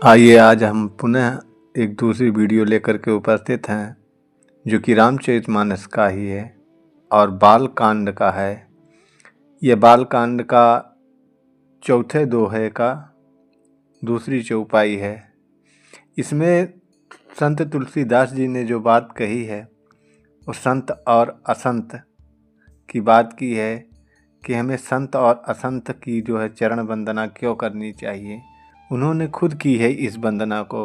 आइए आज हम पुनः एक दूसरी वीडियो लेकर के उपस्थित हैं जो कि रामचरितमानस का ही है और बाल कांड का है। यह बाल कांड का चौथे दोहे का दूसरी चौपाई है। इसमें संत तुलसीदास जी ने जो बात कही है वो संत और असंत की बात की है कि हमें संत और असंत की जो है चरण वंदना क्यों करनी चाहिए। उन्होंने खुद की है इस वंदना को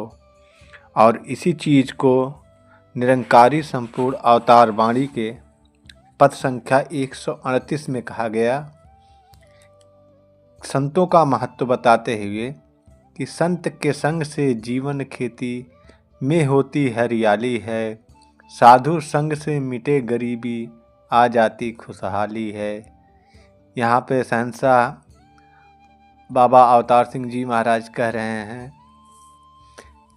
और इसी चीज़ को निरंकारी संपूर्ण अवतार वाणी के पद संख्या 138 में कहा गया। संतों का महत्व बताते हुए कि संत के संग से जीवन खेती में होती हरियाली है, साधु संग से मिटे गरीबी आ जाती खुशहाली है। यहाँ पे शहंशाह बाबा अवतार सिंह जी महाराज कह रहे हैं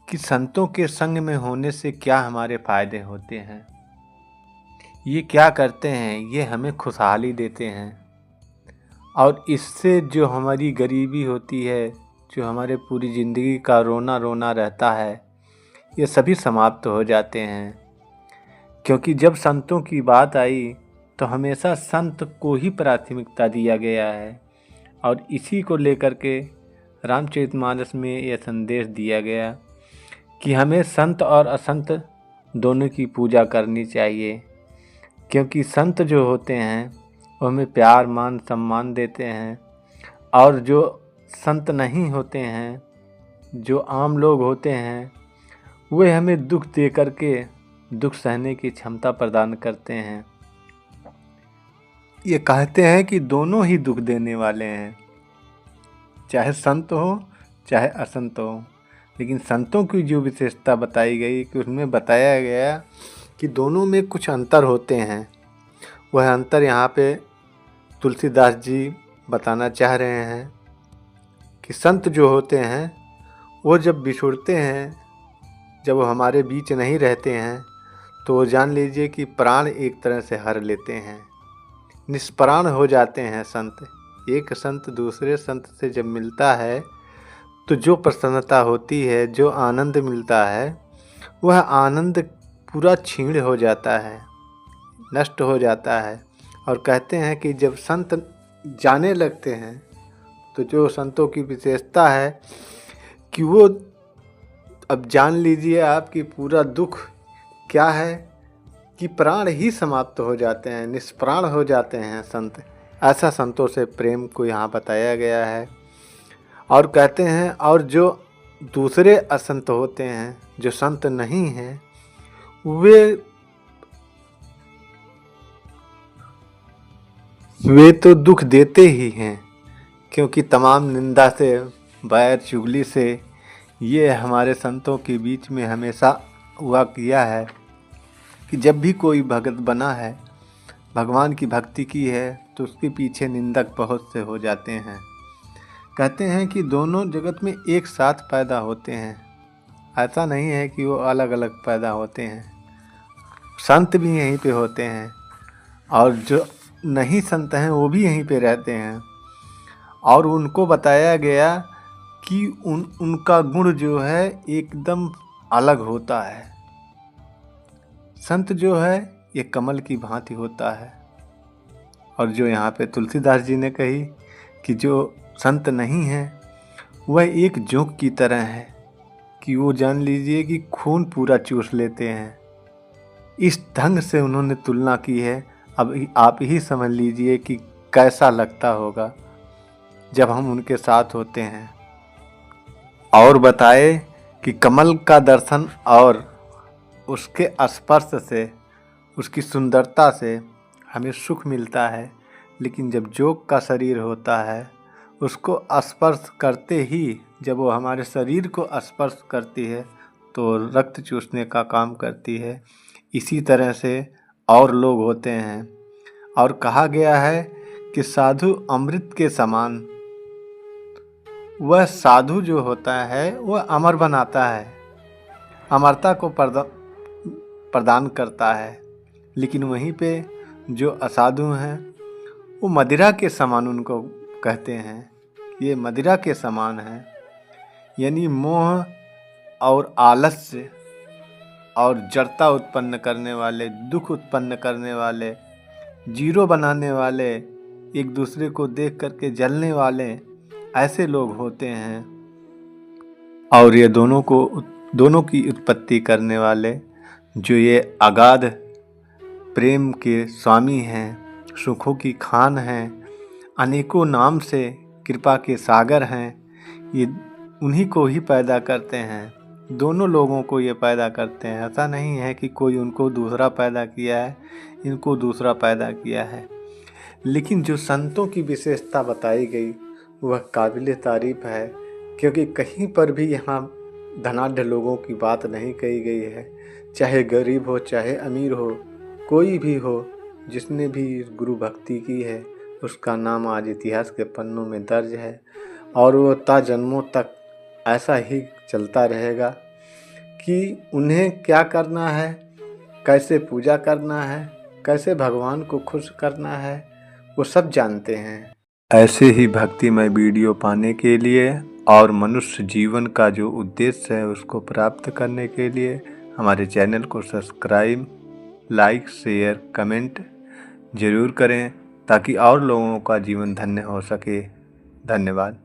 कि संतों के संग में होने से क्या हमारे फायदे होते हैं, ये क्या करते हैं, ये हमें खुशहाली देते हैं और इससे जो हमारी गरीबी होती है, जो हमारे पूरी ज़िंदगी का रोना रोना रहता है, ये सभी समाप्त हो जाते हैं। क्योंकि जब संतों की बात आई तो हमेशा संत को ही प्राथमिकता दिया गया है और इसी को लेकर के रामचरितमानस में यह संदेश दिया गया कि हमें संत और असंत दोनों की पूजा करनी चाहिए। क्योंकि संत जो होते हैं वो हमें प्यार मान सम्मान देते हैं और जो संत नहीं होते हैं, जो आम लोग होते हैं, वे हमें दुख दे करके दुख सहने की क्षमता प्रदान करते हैं। ये कहते हैं कि दोनों ही दुख देने वाले हैं, चाहे संत हो चाहे असंत हो। लेकिन संतों की जो विशेषता बताई गई कि उसमें बताया गया कि दोनों में कुछ अंतर होते हैं। वह अंतर यहाँ पे तुलसीदास जी बताना चाह रहे हैं कि संत जो होते हैं वो जब बिछुड़ते हैं, जब वो हमारे बीच नहीं रहते हैं, तो जान लीजिए कि प्राण एक तरह से हर लेते हैं, निष्प्राण हो जाते हैं संत। एक संत दूसरे संत से जब मिलता है तो जो प्रसन्नता होती है, जो आनंद मिलता है, वह आनंद पूरा क्षीण हो जाता है, नष्ट हो जाता है। और कहते हैं कि जब संत जाने लगते हैं तो जो संतों की विशेषता है कि वो, अब जान लीजिए आपकी पूरा दुख क्या है कि प्राण ही समाप्त हो जाते हैं, निष्प्राण हो जाते हैं संत। ऐसा संतों से प्रेम को यहाँ बताया गया है। और कहते हैं और जो दूसरे असंत होते हैं, जो संत नहीं हैं, वे तो दुख देते ही हैं। क्योंकि तमाम निंदा से, बैर चुगली से ये हमारे संतों के बीच में हमेशा हुआ किया है कि जब भी कोई भगत बना है, भगवान की भक्ति की है, तो उसके पीछे निंदक बहुत से हो जाते हैं। कहते हैं कि दोनों जगत में एक साथ पैदा होते हैं, ऐसा नहीं है कि वो अलग अलग पैदा होते हैं। संत भी यहीं पे होते हैं और जो नहीं संत हैं वो भी यहीं पे रहते हैं। और उनको बताया गया कि उनका गुण जो है एकदम अलग होता है। संत जो है ये कमल की भांति होता है। और जो यहाँ पे तुलसीदास जी ने कही कि जो संत नहीं है वह एक जोंक की तरह है कि वो जान लीजिए कि खून पूरा चूस लेते हैं। इस ढंग से उन्होंने तुलना की है। अब आप ही समझ लीजिए कि कैसा लगता होगा जब हम उनके साथ होते हैं। और बताए कि कमल का दर्शन और उसके स्पर्श से, उसकी सुंदरता से हमें सुख मिलता है। लेकिन जब जोग का शरीर होता है, उसको स्पर्श करते ही, जब वो हमारे शरीर को स्पर्श करती है तो रक्त चूसने का काम करती है। इसी तरह से और लोग होते हैं। और कहा गया है कि साधु अमृत के समान, वह साधु जो होता है वह अमर बनाता है, अमरता को प्रदान करता है। लेकिन वहीं पे जो असाधु हैं वो मदिरा के समान उनको कहते हैं, ये मदिरा के समान है। यानी मोह और आलस्य और जड़ता उत्पन्न करने वाले, दुख उत्पन्न करने वाले, जीरो बनाने वाले, एक दूसरे को देख करके जलने वाले ऐसे लोग होते हैं। और ये दोनों की उत्पत्ति करने वाले जो ये अगाध प्रेम के स्वामी हैं, सुखों की खान हैं, अनेकों नाम से कृपा के सागर हैं, ये उन्हीं को ही पैदा करते हैं। दोनों लोगों को ये पैदा करते हैं। ऐसा नहीं है कि कोई उनको दूसरा पैदा किया है, इनको दूसरा पैदा किया है। लेकिन जो संतों की विशेषता बताई गई वह काबिल तारीफ है, क्योंकि कहीं पर भी यहाँ धनाढ्य लोगों की बात नहीं कही गई है। चाहे गरीब हो, चाहे अमीर हो, कोई भी हो, जिसने भी गुरु भक्ति की है उसका नाम आज इतिहास के पन्नों में दर्ज है। और वो ता जन्मों तक ऐसा ही चलता रहेगा कि उन्हें क्या करना है, कैसे पूजा करना है, कैसे भगवान को खुश करना है, वो सब जानते हैं। ऐसे ही भक्तिमय वीडियो पाने के लिए और मनुष्य जीवन का जो उद्देश्य है उसको प्राप्त करने के लिए हमारे चैनल को सब्सक्राइब, लाइक, शेयर, कमेंट ज़रूर करें, ताकि और लोगों का जीवन धन्य हो सके। धन्यवाद।